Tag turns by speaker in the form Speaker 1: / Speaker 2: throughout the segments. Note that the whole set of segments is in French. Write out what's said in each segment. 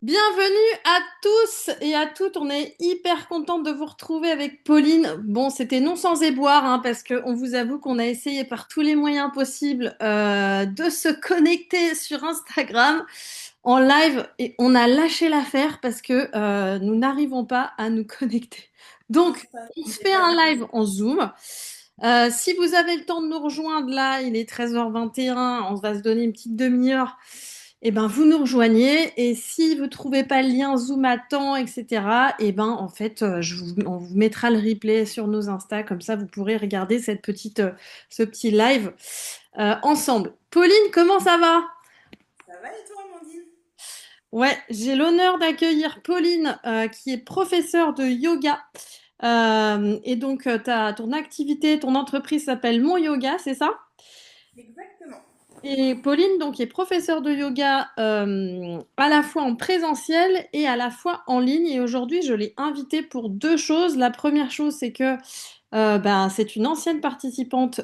Speaker 1: Bienvenue à tous et à toutes. On est hyper contente de vous retrouver avec Pauline. Bon, c'était non sans éboire, hein, parce qu'on vous avoue qu'on a essayé par tous les moyens possibles de se connecter sur Instagram en live et on a lâché l'affaire parce que nous n'arrivons pas à nous connecter.
Speaker 2: Non,
Speaker 1: Donc,
Speaker 2: ça,
Speaker 1: on se
Speaker 2: c'est
Speaker 1: fait
Speaker 2: pas
Speaker 1: un
Speaker 2: grave.
Speaker 1: live en Zoom. Si vous avez le temps de nous rejoindre, là, il est 13h21, on va se donner une petite demi-heure. Eh ben, vous nous rejoignez et si vous ne trouvez pas le lien Zoom à temps, etc., eh ben, en fait, on vous mettra le replay sur nos Insta, comme ça vous pourrez regarder ce petit live ensemble. Pauline, comment ça va?
Speaker 2: Ça va et toi, Amandine?
Speaker 1: Ouais, j'ai l'honneur d'accueillir Pauline, qui est professeure de yoga. Et donc, ton activité, ton entreprise s'appelle Mon Yoga, c'est ça?
Speaker 2: Exactement.
Speaker 1: Et Pauline, donc, est professeure de yoga à la fois en présentiel et à la fois en ligne. Et aujourd'hui, je l'ai invitée pour deux choses. La première chose, c'est que ben, c'est une ancienne participante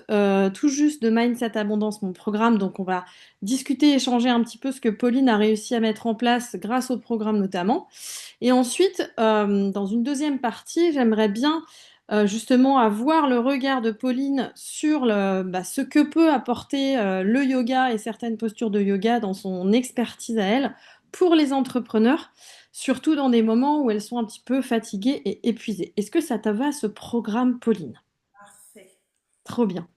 Speaker 1: tout juste de Mindset Abondance, mon programme. Donc, on va discuter, échanger un petit peu ce que Pauline a réussi à mettre en place grâce au programme notamment. Et ensuite, dans une deuxième partie, j'aimerais bien justement avoir le regard de Pauline sur ce que peut apporter le yoga et certaines postures de yoga dans son expertise à elle pour les entrepreneurs, surtout dans des moments où elles sont un petit peu fatiguées et épuisées. Est-ce que ça te va, ce programme, Pauline?
Speaker 2: Parfait.
Speaker 1: Trop bien.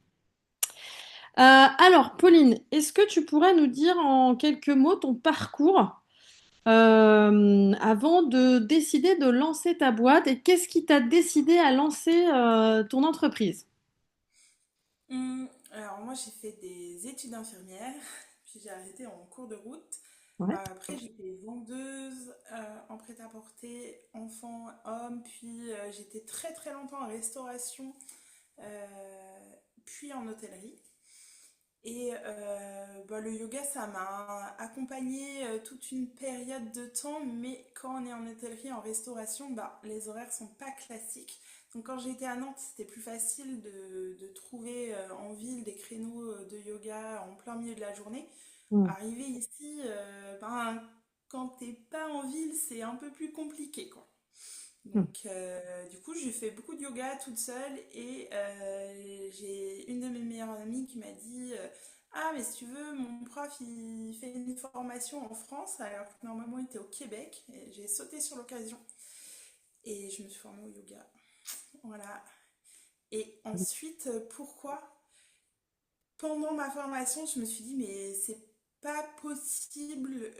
Speaker 1: Alors, Pauline, est-ce que tu pourrais nous dire en quelques mots ton parcours avant de décider de lancer ta boîte et qu'est-ce qui t'a décidé à lancer ton entreprise?
Speaker 2: Alors moi, j'ai fait des études infirmières, puis j'ai arrêté en cours de route.
Speaker 1: Ouais.
Speaker 2: Après, j'étais vendeuse en prêt-à-porter, enfants, hommes, puis j'étais très très longtemps en restauration, puis en hôtellerie. Et le yoga, ça m'a accompagné toute une période de temps, mais quand on est en hôtellerie, en restauration, les horaires sont pas classiques. Donc quand j'étais à Nantes, c'était plus facile de trouver en ville des créneaux de yoga en plein milieu de la journée.
Speaker 1: Mm.
Speaker 2: Arriver ici, quand t'es pas en ville, c'est un peu plus compliqué, quoi.
Speaker 1: Mm.
Speaker 2: Donc, du coup, j'ai fait beaucoup de yoga toute seule et j'ai une de mes meilleures amies qui m'a dit ah, mais si tu veux, mon prof il fait une formation en France alors que normalement il était au Québec. Et j'ai sauté sur l'occasion et je me suis formée au yoga. Voilà. Et ensuite, pourquoi? Pendant ma formation, je me suis dit mais c'est pas possible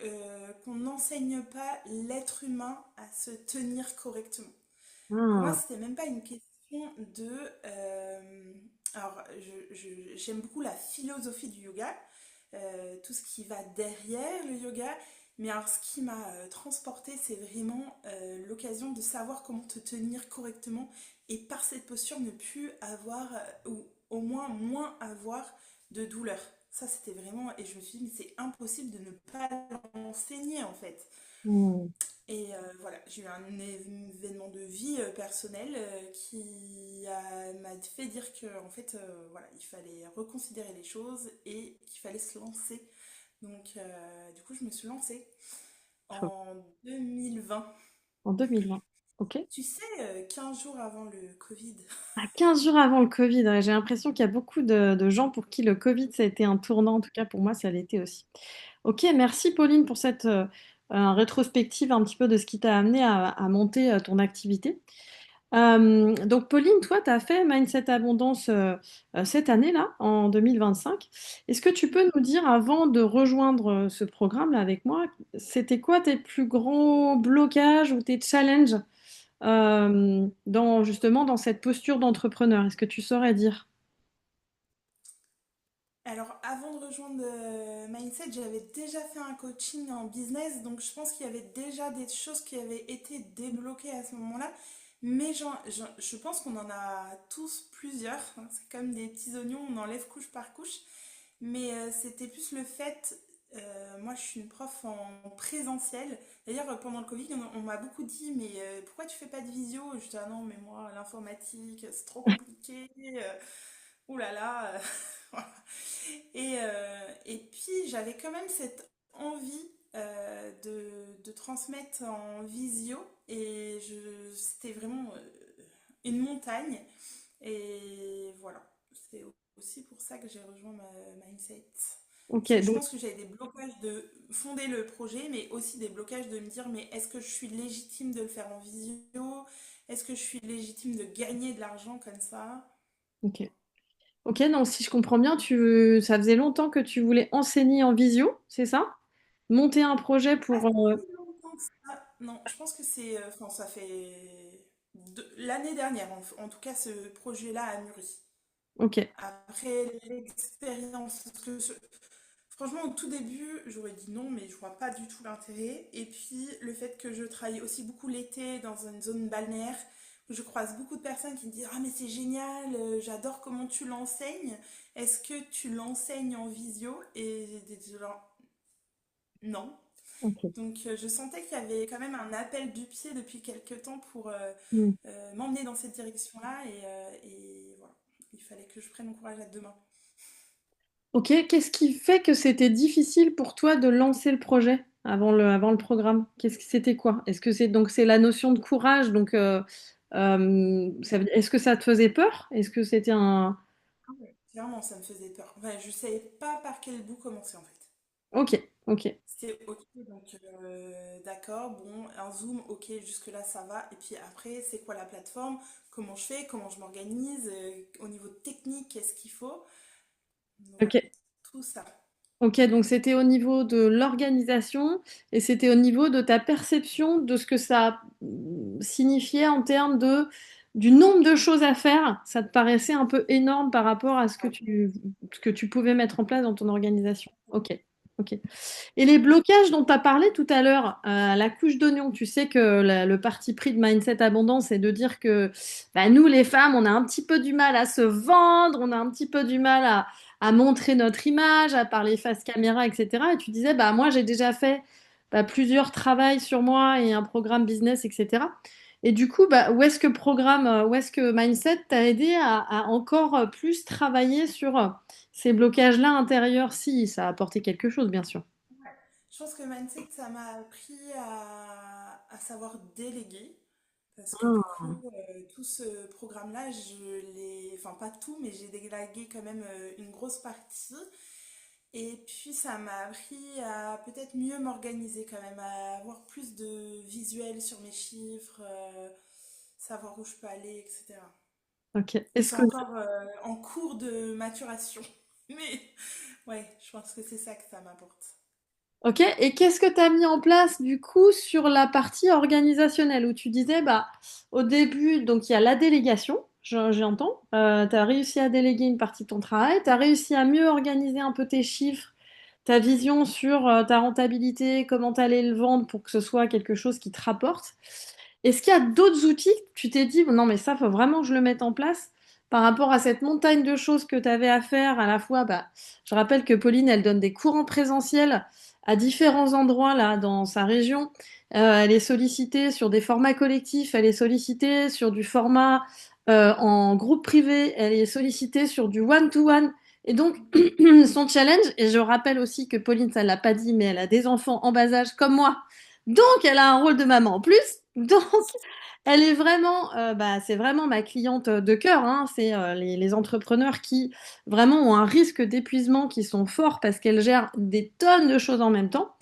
Speaker 2: qu'on n'enseigne pas l'être humain à se tenir correctement. Pour moi,
Speaker 1: Ah.
Speaker 2: c'était même pas une question de. Alors, j'aime beaucoup la philosophie du yoga, tout ce qui va derrière le yoga. Mais alors, ce qui m'a transporté, c'est vraiment l'occasion de savoir comment te tenir correctement et par cette posture ne plus avoir, ou au moins moins avoir de douleur. Ça, c'était vraiment. Et je me suis dit, mais c'est impossible de ne pas l'enseigner en fait.
Speaker 1: Mm.
Speaker 2: Et voilà, j'ai eu un événement de vie personnel qui m'a fait dire que en fait, voilà, il fallait reconsidérer les choses et qu'il fallait se lancer. Donc, du coup, je me suis lancée
Speaker 1: Trop.
Speaker 2: en 2020.
Speaker 1: En 2020. OK.
Speaker 2: Tu sais, 15 jours avant le Covid.
Speaker 1: À 15 jours avant le Covid, ouais, j'ai l'impression qu'il y a beaucoup de gens pour qui le Covid, ça a été un tournant. En tout cas, pour moi, ça l'était aussi. Ok, merci Pauline pour cette rétrospective un petit peu de ce qui t'a amené à monter ton activité. Donc Pauline, toi, tu as fait Mindset Abondance cette année-là, en 2025. Est-ce que tu peux nous dire, avant de rejoindre ce programme-là avec moi, c'était quoi tes plus grands blocages ou tes challenges justement dans cette posture d'entrepreneur? Est-ce que tu saurais dire?
Speaker 2: Alors, avant de rejoindre Mindset, j'avais déjà fait un coaching en business, donc je pense qu'il y avait déjà des choses qui avaient été débloquées à ce moment-là. Mais je pense qu'on en a tous plusieurs. C'est comme des petits oignons, on enlève couche par couche. Mais c'était plus le fait, moi je suis une prof en présentiel. D'ailleurs, pendant le Covid, on m'a beaucoup dit, mais pourquoi tu fais pas de visio? Je dis, ah non, mais moi, l'informatique, c'est trop compliqué. Ouh là là. Voilà. Et puis j'avais quand même cette envie. de transmettre en visio et c'était vraiment une montagne. Et voilà, c'est aussi pour ça que j'ai rejoint Mindset.
Speaker 1: Ok,
Speaker 2: Parce que je
Speaker 1: donc,
Speaker 2: pense que j'avais des blocages de fonder le projet, mais aussi des blocages de me dire, mais est-ce que je suis légitime de le faire en visio? Est-ce que je suis légitime de gagner de l'argent comme ça?
Speaker 1: ok. Ok, donc si je comprends bien, ça faisait longtemps que tu voulais enseigner en visio, c'est ça? Monter un projet
Speaker 2: Pas
Speaker 1: pour...
Speaker 2: si longtemps que ça. Non, je pense que c'est, enfin, ça fait l'année dernière, en tout cas, ce projet-là a mûri.
Speaker 1: Ok,
Speaker 2: Après l'expérience, franchement, au tout début, j'aurais dit non, mais je vois pas du tout l'intérêt. Et puis, le fait que je travaille aussi beaucoup l'été dans une zone balnéaire, où je croise beaucoup de personnes qui me disent: Ah, mais c'est génial, j'adore comment tu l'enseignes. Est-ce que tu l'enseignes en visio? Et j'ai dit genre non.
Speaker 1: ok.
Speaker 2: Donc, je sentais qu'il y avait quand même un appel du pied depuis quelques temps pour
Speaker 1: Hmm.
Speaker 2: m'emmener dans cette direction-là. Et voilà, il fallait que je prenne mon courage à deux mains.
Speaker 1: Ok, qu'est-ce qui fait que c'était difficile pour toi de lancer le projet avant le programme? Qu'est-ce que c'était quoi? Est-ce que c'est la notion de courage, donc est-ce que ça te faisait peur? Est-ce que c'était un...
Speaker 2: Clairement, ça me faisait peur. Enfin, je savais pas par quel bout commencer en fait.
Speaker 1: Ok, ok.
Speaker 2: C'était ok, donc d'accord, bon, un Zoom, ok, jusque-là ça va. Et puis après, c'est quoi la plateforme? Comment je fais? Comment je m'organise? Au niveau technique, qu'est-ce qu'il faut?
Speaker 1: Ok.
Speaker 2: Voilà, tout ça.
Speaker 1: Ok, donc c'était au niveau de l'organisation et c'était au niveau de ta perception de ce que ça signifiait en termes du nombre de choses à faire. Ça te paraissait un peu énorme par rapport à
Speaker 2: Ouais.
Speaker 1: ce que tu pouvais mettre en place dans ton organisation. Ok, ok. Et les blocages dont tu as parlé tout à l'heure, la couche d'oignon, tu sais que le parti pris de Mindset Abondance, c'est de dire que bah, nous, les femmes, on a un petit peu du mal à se vendre, on a un petit peu du mal à montrer notre image, à parler face caméra, etc. Et tu disais, bah, moi, j'ai déjà fait plusieurs travails sur moi et un programme business, etc. Et du coup, bah, où est-ce que Mindset t'a aidé à encore plus travailler sur ces blocages-là intérieurs, si ça a apporté quelque chose, bien sûr.
Speaker 2: Je pense que Mindset, ça m'a appris à savoir déléguer. Parce que du
Speaker 1: Ah,
Speaker 2: coup, tout ce programme-là, je l'ai, enfin pas tout, mais j'ai délégué quand même une grosse partie. Et puis ça m'a appris à peut-être mieux m'organiser quand même, à avoir plus de visuels sur mes chiffres, savoir où je peux aller, etc.
Speaker 1: ok.
Speaker 2: Mais
Speaker 1: Est-ce
Speaker 2: c'est
Speaker 1: que
Speaker 2: encore en cours de maturation. Mais ouais, je pense que c'est ça que ça m'apporte.
Speaker 1: Ok, et qu'est-ce que tu as mis en place du coup sur la partie organisationnelle où tu disais, bah, au début, donc il y a la délégation, j'entends, tu as réussi à déléguer une partie de ton travail, tu as réussi à mieux organiser un peu tes chiffres, ta vision sur ta rentabilité, comment tu allais le vendre pour que ce soit quelque chose qui te rapporte. Est-ce qu'il y a d'autres outils que tu t'es dit, non mais ça, faut vraiment que je le mette en place par rapport à cette montagne de choses que tu avais à faire à la fois, bah, je rappelle que Pauline, elle donne des cours en présentiel à différents endroits là dans sa région. Elle est sollicitée sur des formats collectifs, elle est sollicitée sur du format en groupe privé, elle est sollicitée sur du one-to-one. Et donc, son challenge, et je rappelle aussi que Pauline, ça ne l'a pas dit, mais elle a des enfants en bas âge comme moi. Donc, elle a un rôle de maman en plus. Donc, elle est vraiment, c'est vraiment ma cliente de cœur, hein. C'est les entrepreneurs qui vraiment ont un risque d'épuisement qui sont forts parce qu'elles gèrent des tonnes de choses en même temps.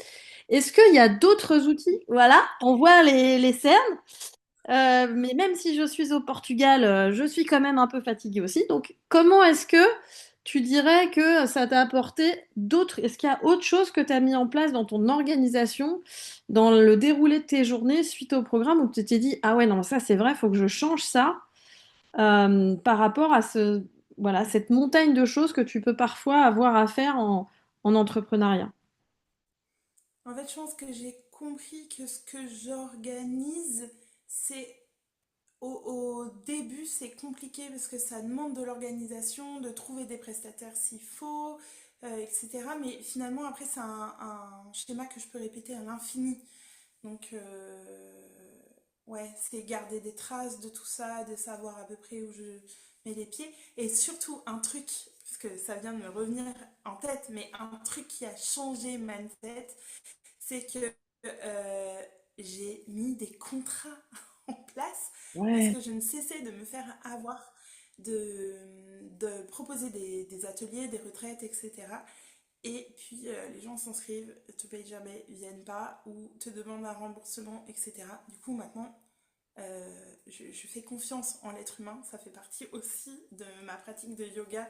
Speaker 1: Est-ce qu'il y a d'autres outils? Voilà, on voit les cernes, mais même si je suis au Portugal, je suis quand même un peu fatiguée aussi. Donc, comment est-ce que tu dirais que ça t'a apporté d'autres... Est-ce qu'il y a autre chose que tu as mis en place dans ton organisation, dans le déroulé de tes journées suite au programme où tu t'es dit, ah ouais, non, ça c'est vrai, il faut que je change ça par rapport à voilà, cette montagne de choses que tu peux parfois avoir à faire en entrepreneuriat.
Speaker 2: En fait, je pense que j'ai compris que ce que j'organise, c'est au début, c'est compliqué parce que ça demande de l'organisation, de trouver des prestataires s'il faut, etc. Mais finalement, après, c'est un schéma que je peux répéter à l'infini. Donc, ouais, c'est garder des traces de tout ça, de savoir à peu près où je mets les pieds. Et surtout, un truc, parce que ça vient de me revenir en tête, mais un truc qui a changé ma tête, c'est que j'ai mis des contrats en place parce
Speaker 1: Ouais.
Speaker 2: que je ne cessais de me faire avoir, de proposer des ateliers, des retraites, etc. Et puis les gens s'inscrivent, te payent jamais, viennent pas ou te demandent un remboursement, etc. Du coup, maintenant, je fais confiance en l'être humain. Ça fait partie aussi de ma pratique de yoga,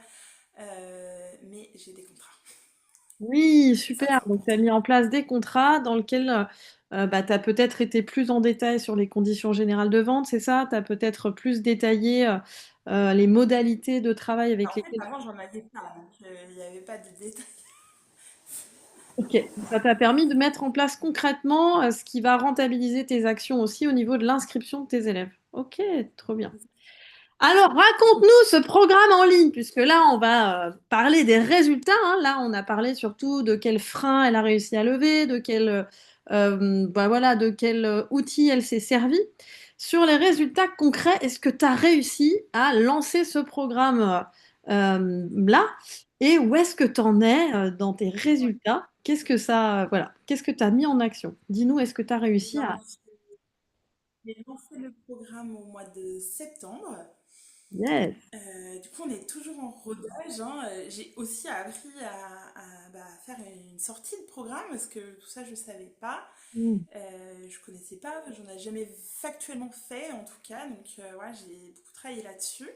Speaker 2: mais j'ai des contrats.
Speaker 1: Oui,
Speaker 2: Et ça,
Speaker 1: super.
Speaker 2: c'est
Speaker 1: Donc, tu as
Speaker 2: important.
Speaker 1: mis en place des contrats dans lesquels bah, tu as peut-être été plus en détail sur les conditions générales de vente, c'est ça? Tu as peut-être plus détaillé les modalités de travail avec
Speaker 2: En fait,
Speaker 1: lesquelles...
Speaker 2: avant, j'en avais pas, donc il n'y avait pas de détails.
Speaker 1: Ok, ça t'a permis de mettre en place concrètement ce qui va rentabiliser tes actions aussi au niveau de l'inscription de tes élèves. Ok, trop bien. Alors, raconte-nous ce programme en ligne, puisque là, on va parler des résultats, hein. Là, on a parlé surtout de quel frein elle a réussi à lever, de quel, bah voilà, de quel outil elle s'est servie. Sur les résultats concrets, est-ce que tu as réussi à lancer ce programme là? Et où est-ce que tu en es dans tes
Speaker 2: Ouais.
Speaker 1: résultats? Qu'est-ce que ça, voilà, qu'est-ce que tu as mis en action? Dis-nous, est-ce que tu as
Speaker 2: Eh
Speaker 1: réussi à...
Speaker 2: ben, j'ai lancé le programme au mois de septembre.
Speaker 1: Yes.
Speaker 2: Du coup, on est toujours en rodage, hein. J'ai aussi appris bah, faire une sortie de programme parce que tout ça, je ne savais pas.
Speaker 1: Mm.
Speaker 2: Je connaissais pas, j'en ai jamais factuellement fait en tout cas. Donc, ouais, j'ai beaucoup travaillé là-dessus.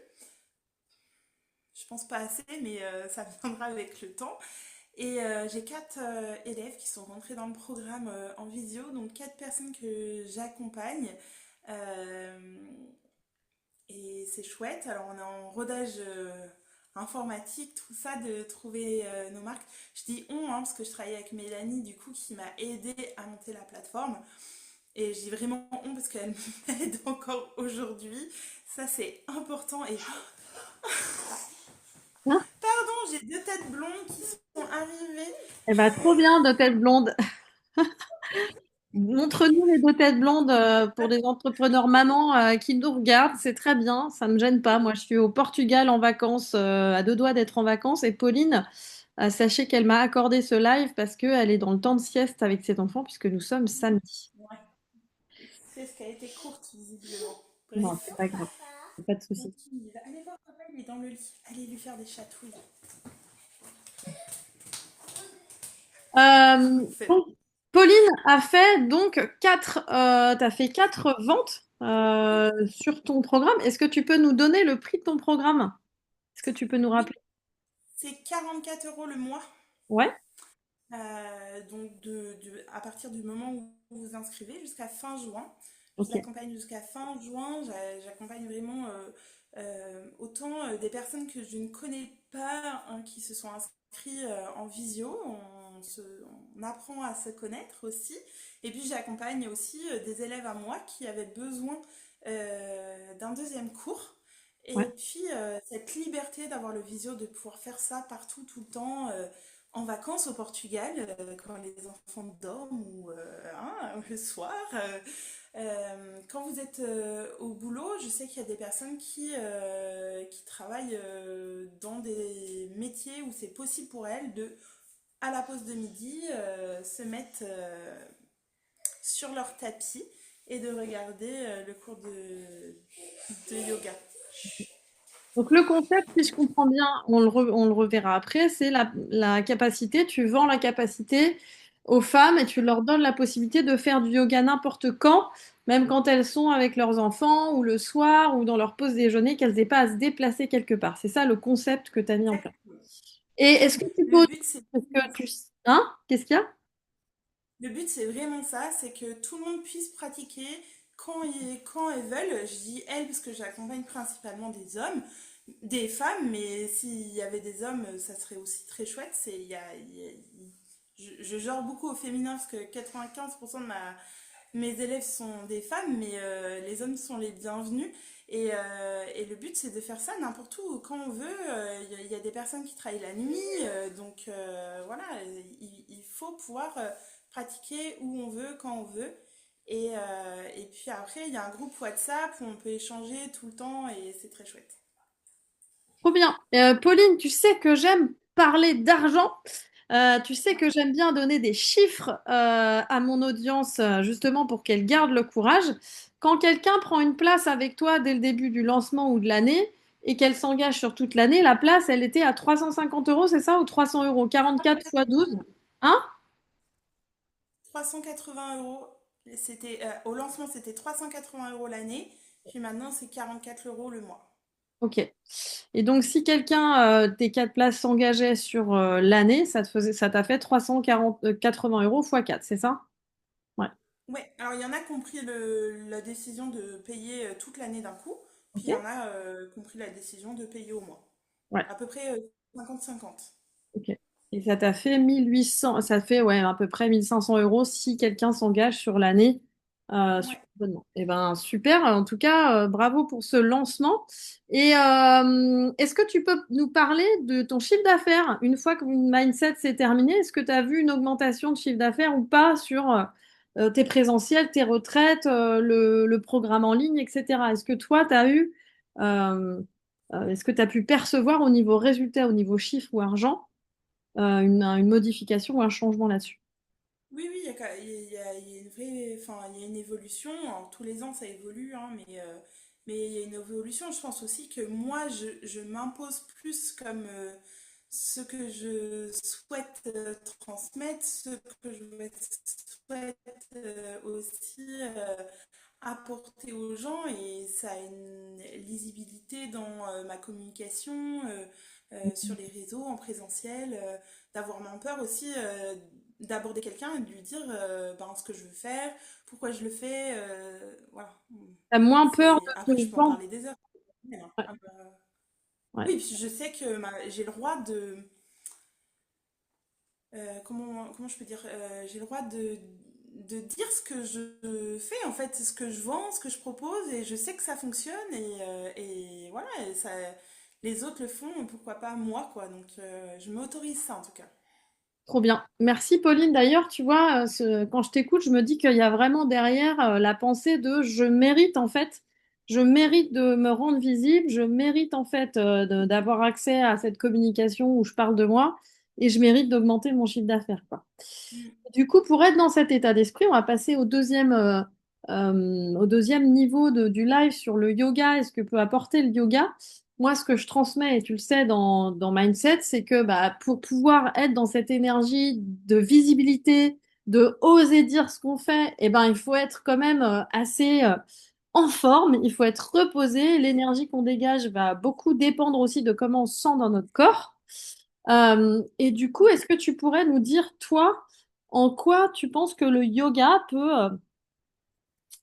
Speaker 2: Je pense pas assez, mais ça viendra avec le temps. Et j'ai quatre élèves qui sont rentrés dans le programme en visio, donc quatre personnes que j'accompagne. Euh, et c'est chouette. Alors on est en rodage informatique, tout ça, de trouver nos marques. Je dis on, hein, parce que je travaille avec Mélanie, du coup, qui m'a aidé à monter la plateforme. Et je dis vraiment on parce qu'elle m'aide encore aujourd'hui. Ça, c'est important. Et
Speaker 1: Hein.
Speaker 2: pardon, j'ai deux têtes blondes qui sont arrivées.
Speaker 1: Eh ben, trop bien de tête blonde. Montre-nous les deux têtes blondes pour des entrepreneurs mamans qui nous regardent. C'est très bien, ça ne me gêne pas. Moi, je suis au Portugal en vacances, à deux doigts d'être en vacances. Et Pauline, sachez qu'elle m'a accordé ce live parce qu'elle est dans le temps de sieste avec ses enfants puisque nous sommes samedi.
Speaker 2: Ouais. C'est ce qui a été courte, visiblement.
Speaker 1: Non,
Speaker 2: Bref.
Speaker 1: c'est pas grave, pas de
Speaker 2: Donc,
Speaker 1: souci.
Speaker 2: il va aller voir papa, il est dans le lit. Allez lui faire des chatouilles. C'est bon.
Speaker 1: Donc, Pauline a fait donc t'as fait quatre ventes sur ton programme. Est-ce que tu peux nous donner le prix de ton programme? Est-ce que tu peux nous
Speaker 2: Oui,
Speaker 1: rappeler?
Speaker 2: c'est 44 € le mois.
Speaker 1: Ouais,
Speaker 2: Donc, à partir du moment où vous vous inscrivez jusqu'à fin juin. Je vous
Speaker 1: ok.
Speaker 2: accompagne jusqu'à fin juin. J'accompagne vraiment autant des personnes que je ne connais pas, hein, qui se sont inscrits en visio. On apprend à se connaître aussi. Et puis j'accompagne aussi des élèves à moi qui avaient besoin d'un deuxième cours.
Speaker 1: Ouais.
Speaker 2: Et puis cette liberté d'avoir le visio, de pouvoir faire ça partout, tout le temps, en vacances au Portugal, quand les enfants dorment ou hein, le soir. Quand vous êtes au boulot, je sais qu'il y a des personnes qui travaillent dans des métiers où c'est possible pour elles de, à la pause de midi, se mettre sur leur tapis et de regarder le cours de yoga.
Speaker 1: Donc le concept, si je comprends bien, on le reverra après, c'est la capacité, tu vends la capacité aux femmes et tu leur donnes la possibilité de faire du yoga n'importe quand, même quand elles sont avec leurs enfants ou le soir ou dans leur pause déjeuner, qu'elles n'aient pas à se déplacer quelque part. C'est ça le concept que tu as mis en place.
Speaker 2: Exactement.
Speaker 1: Et est-ce que tu
Speaker 2: Le
Speaker 1: poses,
Speaker 2: but, c'est
Speaker 1: est-ce
Speaker 2: vraiment
Speaker 1: que tu... Hein? Qu'est-ce qu'il y a?
Speaker 2: Le but, c'est vraiment ça, c'est que tout le monde puisse pratiquer quand elles veulent. Je dis elles parce que j'accompagne principalement des hommes, des femmes, mais s'il y avait des hommes, ça serait aussi très chouette. Je genre beaucoup au féminin parce que 95% de mes élèves sont des femmes, mais les hommes sont les bienvenus. Et le but, c'est de faire ça n'importe où, quand on veut. Il y a des personnes qui travaillent la nuit, donc voilà, il faut pouvoir pratiquer où on veut, quand on veut. Et puis après, il y a un groupe WhatsApp où on peut échanger tout le temps et c'est très chouette.
Speaker 1: Trop bien. Pauline, tu sais que j'aime parler d'argent. Tu sais que j'aime bien donner des chiffres à mon audience, justement pour qu'elle garde le courage. Quand quelqu'un prend une place avec toi dès le début du lancement ou de l'année et qu'elle s'engage sur toute l'année, la place, elle était à 350 euros, c'est ça, ou 300 euros? 44 fois 12. Hein?
Speaker 2: 380 euros. C'était, au lancement, c'était 380 euros l'année. Puis maintenant, c'est 44 euros le mois.
Speaker 1: Ok. Et donc, si quelqu'un, tes quatre places s'engageait sur l'année, ça t'a fait 80 euros fois 4, c'est ça? Ouais.
Speaker 2: Ouais, alors il y en a qui ont pris la décision de payer toute l'année d'un coup. Puis il y en
Speaker 1: Ok.
Speaker 2: a qui ont pris la décision de payer au mois.
Speaker 1: Ouais.
Speaker 2: À peu près 50-50.
Speaker 1: Ok. Et ça t'a fait 1800, ça fait ouais, à peu près 1500 euros si quelqu'un s'engage sur l'année sur
Speaker 2: Ouais.
Speaker 1: l'abonnement. Eh ben, super. En tout cas, bravo pour ce lancement. Et est-ce que tu peux nous parler de ton chiffre d'affaires une fois que Mindset s'est terminé? Est-ce que tu as vu une augmentation de chiffre d'affaires ou pas sur tes présentiels, tes retraites, le programme en ligne, etc. Est-ce que toi, tu as eu, euh, est-ce que tu as pu percevoir au niveau résultat, au niveau chiffre ou argent? Une modification ou un changement là-dessus.
Speaker 2: Oui, oui, il y a une vraie, enfin, il y a une évolution. Alors, tous les ans, ça évolue, hein, mais il y a une évolution. Je pense aussi que moi, je m'impose plus comme ce que je souhaite transmettre, ce que je souhaite aussi apporter aux gens, et ça a une lisibilité dans ma communication, sur les réseaux, en présentiel, d'avoir moins peur aussi d'aborder quelqu'un et de lui dire ben, ce que je veux faire, pourquoi je le fais, voilà.
Speaker 1: T'as moins peur
Speaker 2: C'est...
Speaker 1: de
Speaker 2: Après, je
Speaker 1: te
Speaker 2: peux en
Speaker 1: vendre.
Speaker 2: parler des heures.
Speaker 1: Ouais,
Speaker 2: Ah bah,
Speaker 1: ouais.
Speaker 2: oui, puis je sais que j'ai le droit de... comment je peux dire, j'ai le droit de dire ce que je fais, en fait, ce que je vends, ce que je propose, et je sais que ça fonctionne, et voilà, et ça, les autres le font, pourquoi pas moi, quoi. Donc, je m'autorise ça, en tout cas.
Speaker 1: Trop bien. Merci Pauline. D'ailleurs, tu vois, quand je t'écoute, je me dis qu'il y a vraiment derrière la pensée de je mérite en fait, je mérite de me rendre visible, je mérite en fait d'avoir accès à cette communication où je parle de moi et je mérite d'augmenter mon chiffre d'affaires, quoi.
Speaker 2: Mm.
Speaker 1: Du coup, pour être dans cet état d'esprit, on va passer au deuxième niveau du live sur le yoga et ce que peut apporter le yoga. Moi, ce que je transmets, et tu le sais dans Mindset, c'est que bah, pour pouvoir être dans cette énergie de visibilité, de oser dire ce qu'on fait, eh ben, il faut être quand même assez en forme, il faut être reposé. L'énergie qu'on dégage va beaucoup dépendre aussi de comment on se sent dans notre corps. Et du coup, est-ce que tu pourrais nous dire, toi, en quoi tu penses que le yoga peut,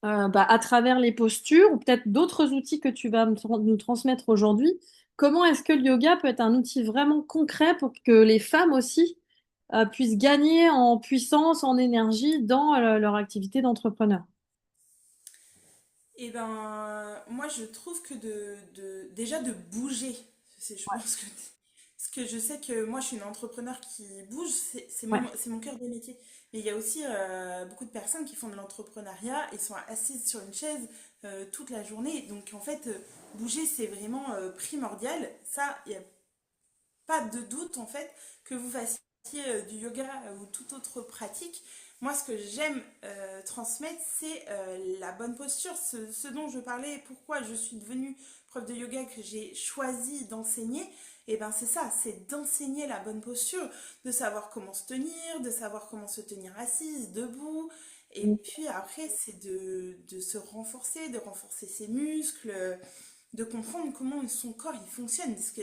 Speaker 1: bah, à travers les postures, ou peut-être d'autres outils que tu vas nous transmettre aujourd'hui, comment est-ce que le yoga peut être un outil vraiment concret pour que les femmes aussi puissent gagner en puissance, en énergie dans leur activité d'entrepreneur?
Speaker 2: Et ben, moi, je trouve que déjà de bouger, je pense que, parce que je sais que moi, je suis une entrepreneur qui bouge,
Speaker 1: Ouais.
Speaker 2: c'est mon cœur de métier. Mais il y a aussi beaucoup de personnes qui font de l'entrepreneuriat et sont assises sur une chaise toute la journée. Donc, en fait, bouger, c'est vraiment primordial. Ça, il n'y a pas de doute, en fait, que vous fassiez du yoga ou toute autre pratique. Moi, ce que j'aime transmettre, c'est la bonne posture. Ce dont je parlais, pourquoi je suis devenue prof de yoga, que j'ai choisi d'enseigner, et ben c'est ça, c'est d'enseigner la bonne posture, de savoir comment se tenir, de savoir comment se tenir assise, debout. Et puis après, c'est de se renforcer, de renforcer ses muscles, de comprendre comment son corps il fonctionne. Parce que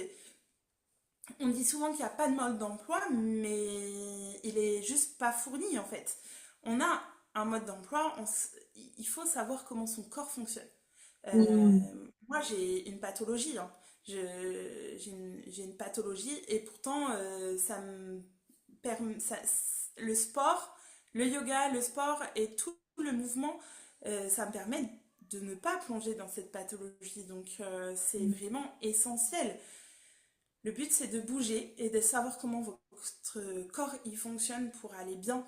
Speaker 2: on dit souvent qu'il n'y a pas de mode d'emploi, mais il est juste pas fourni en fait. On a un mode d'emploi, il faut savoir comment son corps fonctionne.
Speaker 1: Mm.
Speaker 2: Moi, j'ai une pathologie, hein. J'ai une pathologie, et pourtant, ça me permet, le sport, le yoga, le sport et tout le mouvement, ça me permet de ne pas plonger dans cette pathologie. Donc, c'est vraiment essentiel. Le but, c'est de bouger et de savoir comment votre corps il fonctionne pour aller bien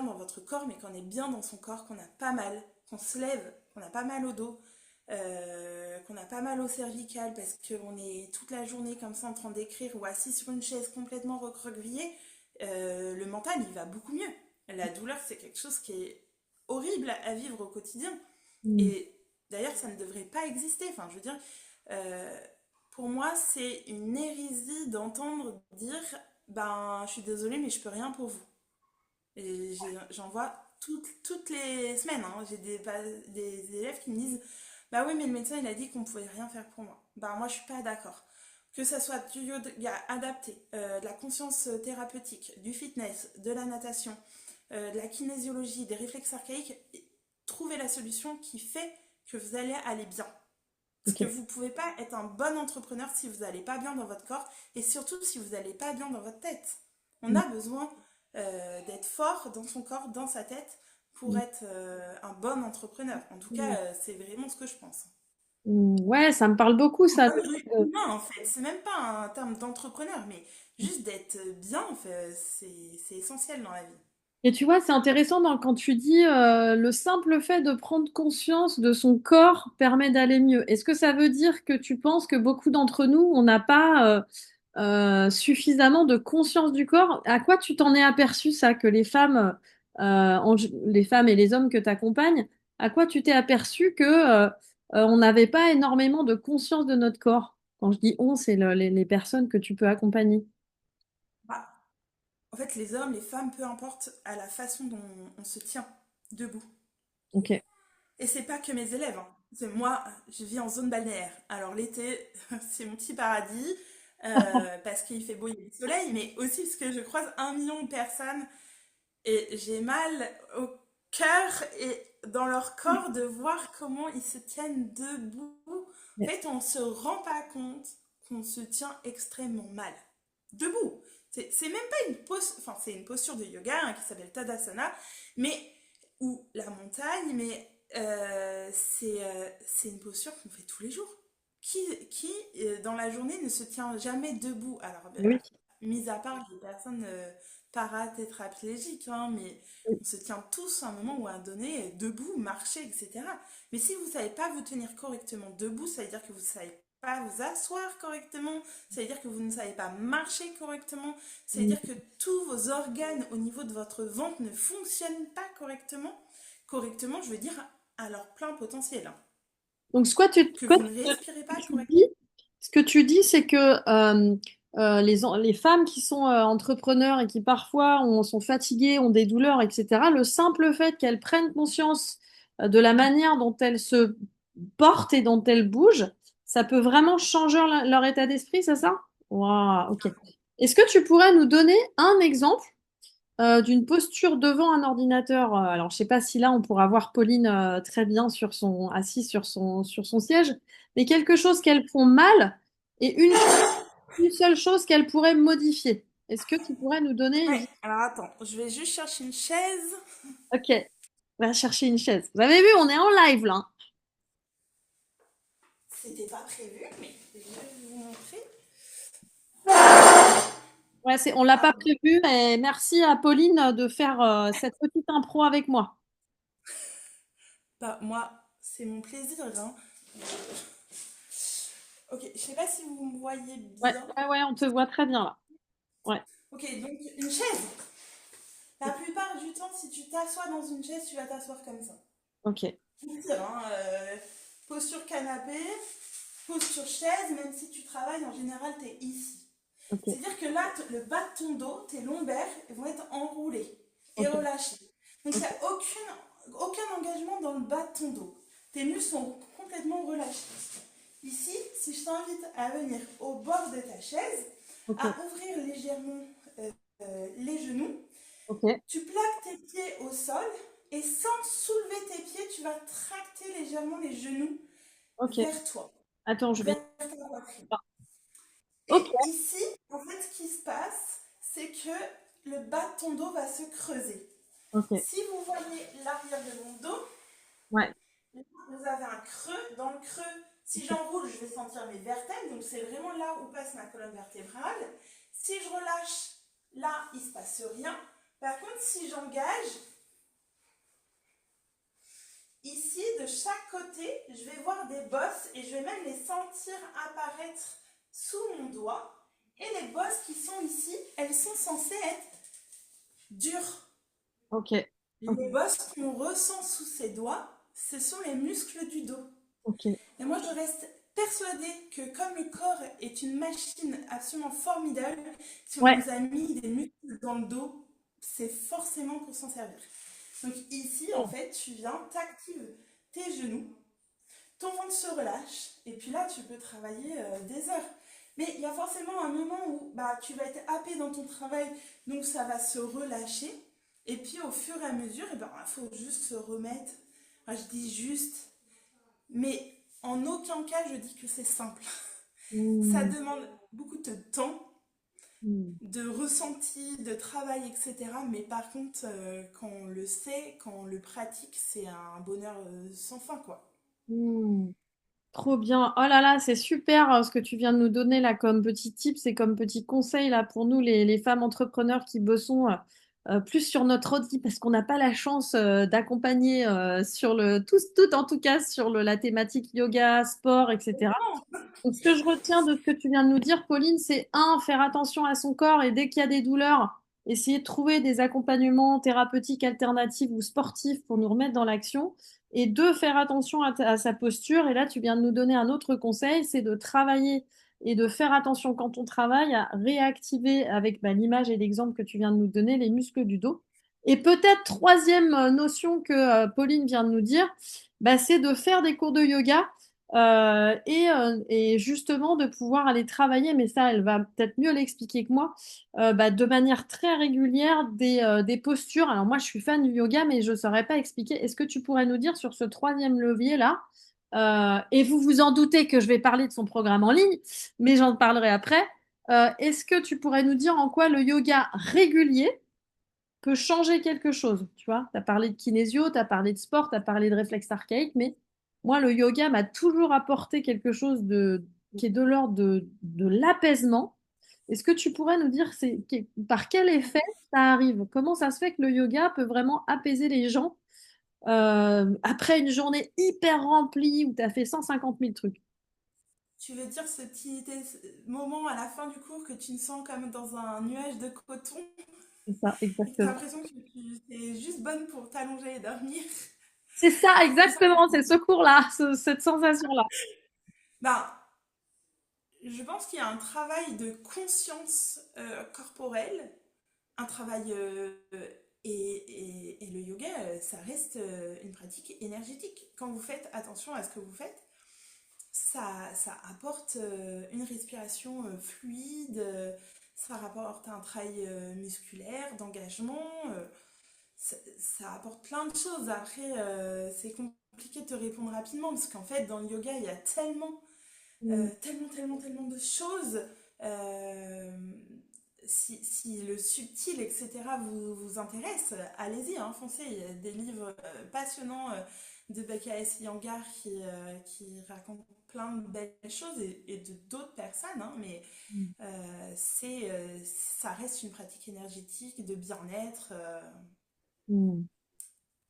Speaker 2: dans votre corps, mais qu'on est bien dans son corps, qu'on n'a pas mal, qu'on se lève, qu'on n'a pas mal au dos, qu'on n'a pas mal au cervical parce qu'on est toute la journée comme ça en train d'écrire ou assis sur une chaise complètement recroquevillé. le mental, il va beaucoup mieux. La douleur, c'est quelque chose qui est horrible à vivre au quotidien.
Speaker 1: Mm.
Speaker 2: Et d'ailleurs, ça ne devrait pas exister. Enfin, je veux dire, euh, pour moi, c'est une hérésie d'entendre dire, ben, je suis désolée, mais je peux rien pour vous. Et j'en vois toutes les semaines, hein. J'ai des élèves qui me disent, bah oui, mais le médecin, il a dit qu'on pouvait rien faire pour moi. Bah moi, je suis pas d'accord. Que ça soit du yoga adapté, de la conscience thérapeutique, du fitness, de la natation, de la kinésiologie, des réflexes archaïques, trouvez la solution qui fait que vous allez aller bien. Parce
Speaker 1: Ok.
Speaker 2: que vous ne pouvez pas être un bon entrepreneur si vous n'allez pas bien dans votre corps et surtout si vous n'allez pas bien dans votre tête. On
Speaker 1: Mm.
Speaker 2: a besoin d'être fort dans son corps, dans sa tête, pour
Speaker 1: Mm.
Speaker 2: être un bon entrepreneur. En tout cas,
Speaker 1: Mm.
Speaker 2: c'est vraiment ce que je pense.
Speaker 1: Ouais, ça me parle beaucoup,
Speaker 2: Un
Speaker 1: ça.
Speaker 2: bon humain, en fait. C'est même pas un terme d'entrepreneur, mais juste d'être bien, en fait, c'est essentiel dans la vie.
Speaker 1: Et tu vois, c'est intéressant quand tu dis le simple fait de prendre conscience de son corps permet d'aller mieux. Est-ce que ça veut dire que tu penses que beaucoup d'entre nous, on n'a pas suffisamment de conscience du corps? À quoi tu t'en es aperçu ça, que les femmes et les hommes que tu accompagnes, à quoi tu t'es aperçu que on n'avait pas énormément de conscience de notre corps? Quand je dis on, c'est les personnes que tu peux accompagner.
Speaker 2: Bah, en fait, les hommes, les femmes, peu importe, à la façon dont on se tient debout.
Speaker 1: Ok.
Speaker 2: Et c'est pas que mes élèves, hein. C'est moi, je vis en zone balnéaire. Alors l'été, c'est mon petit paradis, parce qu'il fait beau, il y a du soleil, mais aussi parce que je croise 1 million de personnes et j'ai mal au cœur et dans leur corps de voir comment ils se tiennent debout. En fait, on se rend pas compte qu'on se tient extrêmement mal. Debout. C'est même pas une pose, enfin c'est une posture de yoga hein, qui s'appelle Tadasana, mais ou la montagne, mais c'est une posture qu'on fait tous les jours. Qui dans la journée, ne se tient jamais debout? Alors,
Speaker 1: Oui.
Speaker 2: mis à part les personnes paratétraplégiques, hein, mais on se tient tous à un moment ou à un donné debout, marcher, etc. Mais si vous ne savez pas vous tenir correctement debout, ça veut dire que vous ne savez pas vous asseoir correctement, ça veut dire que vous ne savez pas marcher correctement, ça veut dire que tous vos organes au niveau de votre ventre ne fonctionnent pas correctement. Correctement, je veux dire à leur plein potentiel, hein.
Speaker 1: Donc,
Speaker 2: Que vous ne respirez pas
Speaker 1: tu dis,
Speaker 2: correctement.
Speaker 1: ce que tu dis, c'est que les femmes qui sont entrepreneurs et qui parfois sont fatiguées, ont des douleurs, etc., le simple fait qu'elles prennent conscience de la manière dont elles se portent et dont elles bougent, ça peut vraiment changer leur état d'esprit, c'est ça? Waouh, ok. Est-ce que tu pourrais nous donner un exemple d'une posture devant un ordinateur? Alors, je sais pas si là, on pourra voir Pauline très bien assise sur son siège, mais quelque chose qu'elles font mal et une seule chose qu'elles pourraient modifier. Est-ce que tu pourrais nous donner
Speaker 2: Ouais, alors attends, je vais juste chercher une chaise.
Speaker 1: Ok, on va chercher une chaise. Vous avez vu, on est en live là.
Speaker 2: C'était pas prévu, mais je vais vous montrer.
Speaker 1: Ouais, on l'a pas
Speaker 2: Ah,
Speaker 1: prévu, et merci à Pauline de faire cette petite impro avec moi.
Speaker 2: bah moi, c'est mon plaisir, hein. Ok, je sais pas si vous me voyez
Speaker 1: Ouais,
Speaker 2: bien.
Speaker 1: ouais, ouais, on te voit très bien là. Ouais,
Speaker 2: Ok, donc une chaise. La plupart du temps, si tu t'assois dans une chaise, tu vas t'asseoir comme ça.
Speaker 1: ok,
Speaker 2: Dire, hein, posture canapé, posture chaise, même si tu travailles, en général, tu es ici.
Speaker 1: ok,
Speaker 2: C'est-à-dire que là, le bas de ton dos, tes lombaires vont être enroulés et
Speaker 1: ok,
Speaker 2: relâchés. Donc, il n'y
Speaker 1: ok,
Speaker 2: a aucun engagement dans le bas de ton dos. Tes muscles sont complètement relâchés. Ici, si je t'invite à venir au bord de ta chaise,
Speaker 1: ok,
Speaker 2: à ouvrir légèrement les genoux,
Speaker 1: ok,
Speaker 2: tu plaques tes pieds au sol et sans soulever tes pieds, tu vas tracter légèrement les genoux
Speaker 1: ok.
Speaker 2: vers toi,
Speaker 1: Attends, je vais.
Speaker 2: vers ta poitrine.
Speaker 1: Ok,
Speaker 2: Et ici, en fait, ce qui se passe, c'est que le bas de ton dos va se creuser.
Speaker 1: ok,
Speaker 2: Si vous voyez l'arrière de mon dos,
Speaker 1: ouais,
Speaker 2: là, vous avez un creux. Dans le creux, si j'enroule, je vais sentir mes vertèbres. Donc, c'est vraiment là où passe ma colonne vertébrale. Si je relâche, là, il ne se passe rien. Par contre, si j'engage, ici, de chaque côté, je vais voir des bosses et je vais même les sentir apparaître sous mon doigt. Et les bosses qui sont ici, elles sont censées être dur.
Speaker 1: Ok, ok,
Speaker 2: Les bosses qu'on ressent sous ses doigts, ce sont les muscles du dos.
Speaker 1: ok.
Speaker 2: Et moi, je reste persuadée que comme le corps est une machine absolument formidable, si on
Speaker 1: Ouais.
Speaker 2: nous a mis des muscles dans le dos, c'est forcément pour s'en servir. Donc ici, en fait, tu viens, t'actives tes genoux, ton ventre se relâche, et puis là, tu peux travailler des heures. Mais il y a forcément un moment où bah, tu vas être happé dans ton travail, donc ça va se relâcher. Et puis au fur et à mesure, il faut juste se remettre. Enfin, je dis juste, mais en aucun cas je dis que c'est simple. Ça
Speaker 1: Hmm,
Speaker 2: demande beaucoup de temps,
Speaker 1: hmm,
Speaker 2: de ressenti, de travail, etc. Mais par contre, quand on le sait, quand on le pratique, c'est un bonheur sans fin, quoi.
Speaker 1: hmm. Trop bien. Oh là là, c'est super ce que tu viens de nous donner là comme petit tips et comme petit conseil là pour nous les femmes entrepreneurs qui bossons plus sur notre ordi parce qu'on n'a pas la chance d'accompagner sur tout en tout cas sur la thématique yoga, sport, etc. Donc, ce que je retiens de ce que tu viens de nous dire, Pauline, c'est un, faire attention à son corps et dès qu'il y a des douleurs, essayer de trouver des accompagnements thérapeutiques alternatifs ou sportifs pour nous remettre dans l'action. Et deux, faire attention à sa posture. Et là, tu viens de nous donner un autre conseil, c'est de travailler et de faire attention quand on travaille à réactiver avec l'image et l'exemple que tu viens de nous donner les muscles du dos. Et peut-être troisième notion que Pauline vient de nous dire, c'est de faire des cours de yoga et justement de pouvoir aller travailler, mais ça, elle va peut-être mieux l'expliquer que moi, de manière très régulière des postures. Alors moi, je suis fan du yoga, mais je ne saurais pas expliquer. Est-ce que tu pourrais nous dire sur ce troisième levier-là, et vous vous en doutez que je vais parler de son programme en ligne, mais j'en parlerai après. Est-ce que tu pourrais nous dire en quoi le yoga régulier peut changer quelque chose. Tu vois, tu as parlé de kinésio, tu as parlé de sport, tu as parlé de réflexe archaïque, mais moi, le yoga m'a toujours apporté quelque chose qui est de l'ordre de l'apaisement. Est-ce que tu pourrais nous dire par quel effet ça arrive? Comment ça se fait que le yoga peut vraiment apaiser les gens après une journée hyper remplie où tu as fait 150 000 trucs?
Speaker 2: Tu veux dire ce petit moment à la fin du cours que tu te sens comme dans un nuage de coton
Speaker 1: C'est ça,
Speaker 2: et que tu as
Speaker 1: exactement.
Speaker 2: l'impression que tu es juste bonne pour t'allonger et dormir.
Speaker 1: C'est ça,
Speaker 2: C'est ça.
Speaker 1: exactement, c'est ce cours-là, cette sensation-là.
Speaker 2: Ben, je pense qu'il y a un travail de conscience corporelle, un travail et le yoga, ça reste une pratique énergétique. Quand vous faites attention à ce que vous faites, ça apporte une respiration fluide, ça rapporte un travail musculaire, d'engagement, ça apporte plein de choses. Après, c'est compliqué de te répondre rapidement parce qu'en fait, dans le yoga, il y a
Speaker 1: Mm,
Speaker 2: tellement de choses. Euh, si le subtil, etc., vous intéresse, allez-y, hein, foncez. Il y a des livres passionnants de BKS Iyengar qui racontent plein de belles choses et de d'autres personnes, hein, mais
Speaker 1: mm,
Speaker 2: ça reste une pratique énergétique, de bien-être
Speaker 1: mm.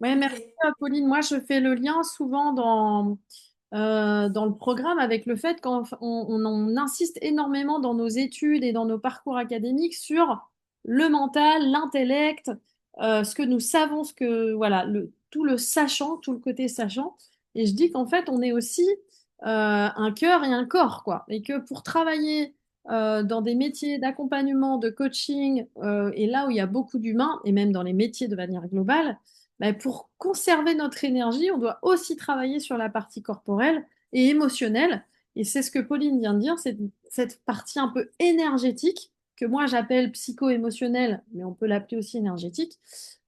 Speaker 1: Ouais, merci
Speaker 2: complet.
Speaker 1: Pauline. Moi, je fais le lien souvent dans le programme avec le fait qu'on insiste énormément dans nos études et dans nos parcours académiques sur le mental, l'intellect, ce que nous savons, voilà, tout le sachant, tout le côté sachant. Et je dis qu'en fait, on est aussi un cœur et un corps, quoi. Et que pour travailler dans des métiers d'accompagnement, de coaching, et là où il y a beaucoup d'humains, et même dans les métiers de manière globale, pour conserver notre énergie, on doit aussi travailler sur la partie corporelle et émotionnelle. Et c'est ce que Pauline vient de dire, c'est cette partie un peu énergétique, que moi j'appelle psycho-émotionnelle, mais on peut l'appeler aussi énergétique,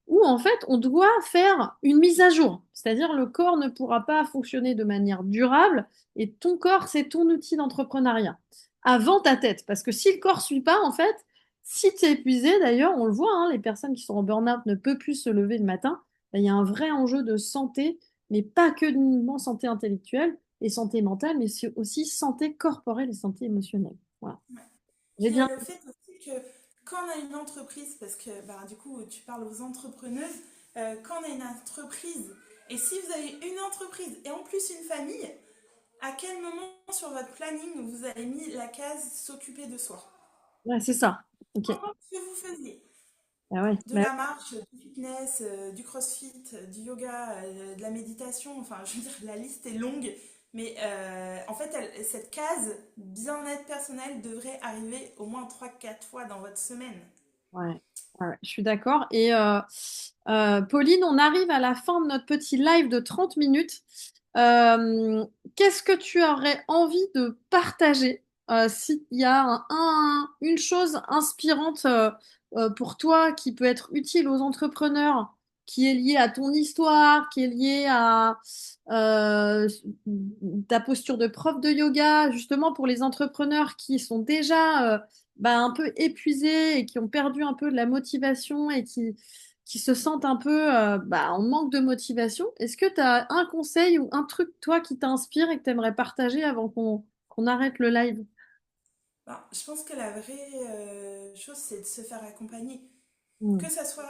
Speaker 1: où en fait on doit faire une mise à jour. C'est-à-dire le corps ne pourra pas fonctionner de manière durable et ton corps, c'est ton outil d'entrepreneuriat. Avant ta tête, parce que si le corps ne suit pas, en fait, si tu es épuisé, d'ailleurs, on le voit, hein, les personnes qui sont en burn-out ne peuvent plus se lever le matin. Il y a un vrai enjeu de santé, mais pas que uniquement santé intellectuelle et santé mentale, mais c'est aussi santé corporelle et santé émotionnelle. Voilà.
Speaker 2: Ouais.
Speaker 1: J'ai
Speaker 2: Puis il y a
Speaker 1: bien.
Speaker 2: le fait aussi que quand on a une entreprise, parce que bah, du coup tu parles aux entrepreneuses, quand on a une entreprise, et si vous avez une entreprise et en plus une famille, à quel moment sur votre planning vous avez mis la case s'occuper de soi?
Speaker 1: Ouais, c'est ça. Ok.
Speaker 2: N'importe ce que vous faisiez.
Speaker 1: Ah ouais,
Speaker 2: De
Speaker 1: bah,
Speaker 2: la marche, du fitness, du crossfit, du yoga, de la méditation, enfin, je veux dire, la liste est longue, mais en fait, cette case bien-être personnel devrait arriver au moins 3 4 fois dans votre semaine.
Speaker 1: ouais, ouais, je suis d'accord. Et Pauline, on arrive à la fin de notre petit live de 30 minutes. Euh, Qu'est-ce que tu aurais envie de partager s'il y a une chose inspirante pour toi qui peut être utile aux entrepreneurs, qui est liée à ton histoire, qui est liée à euh, ta posture de prof de yoga, justement pour les entrepreneurs qui sont déjà un peu épuisés et qui ont perdu un peu de la motivation et qui se sentent un peu en manque de motivation. Est-ce que tu as un conseil ou un truc, toi, qui t'inspire et que tu aimerais partager avant qu'on arrête le live?
Speaker 2: Ben, je pense que la vraie chose, c'est de se faire accompagner.
Speaker 1: Hmm.
Speaker 2: Que ça soit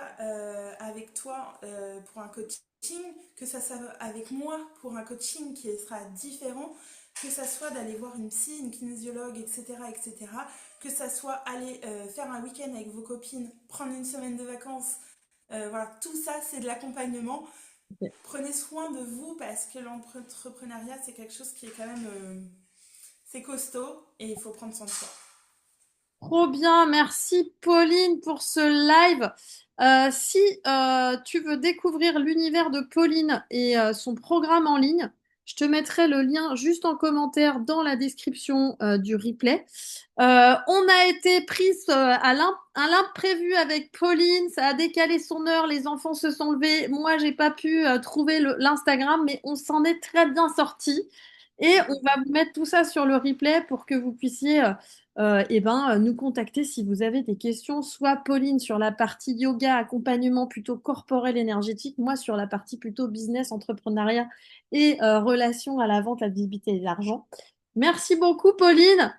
Speaker 2: avec toi pour un coaching, que ça soit avec moi pour un coaching qui sera différent, que ça soit d'aller voir une psy, une kinésiologue, etc., etc., que ça soit aller faire un week-end avec vos copines, prendre une semaine de vacances, voilà, tout ça c'est de l'accompagnement.
Speaker 1: Ok.
Speaker 2: Prenez soin de vous parce que l'entrepreneuriat c'est quelque chose qui est quand même c'est costaud et il faut prendre soin de soi.
Speaker 1: Trop bien, merci Pauline pour ce live. Si tu veux découvrir l'univers de Pauline et son programme en ligne, je te mettrai le lien juste en commentaire dans la description du replay. On a été prise à l'imprévu avec Pauline, ça a décalé son heure, les enfants se sont levés. Moi, j'ai pas pu trouver l'Instagram, mais on s'en est très bien sorti. Et on va vous mettre tout ça sur le replay pour que vous puissiez nous contacter si vous avez des questions, soit Pauline sur la partie yoga, accompagnement plutôt corporel énergétique, moi sur la partie plutôt business, entrepreneuriat et relation à la vente, la visibilité et l'argent. Merci beaucoup, Pauline.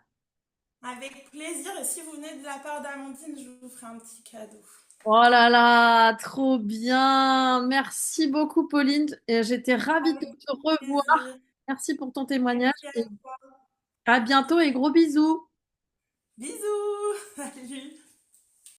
Speaker 2: Avec plaisir et si vous venez de la part d'Amandine, je vous ferai un petit cadeau.
Speaker 1: Oh là là, trop bien. Merci beaucoup, Pauline. Et j'étais ravie de
Speaker 2: Avec
Speaker 1: te revoir.
Speaker 2: plaisir.
Speaker 1: Merci pour ton témoignage
Speaker 2: Merci
Speaker 1: et
Speaker 2: à toi.
Speaker 1: à bientôt et gros bisous.
Speaker 2: Bisous. Salut.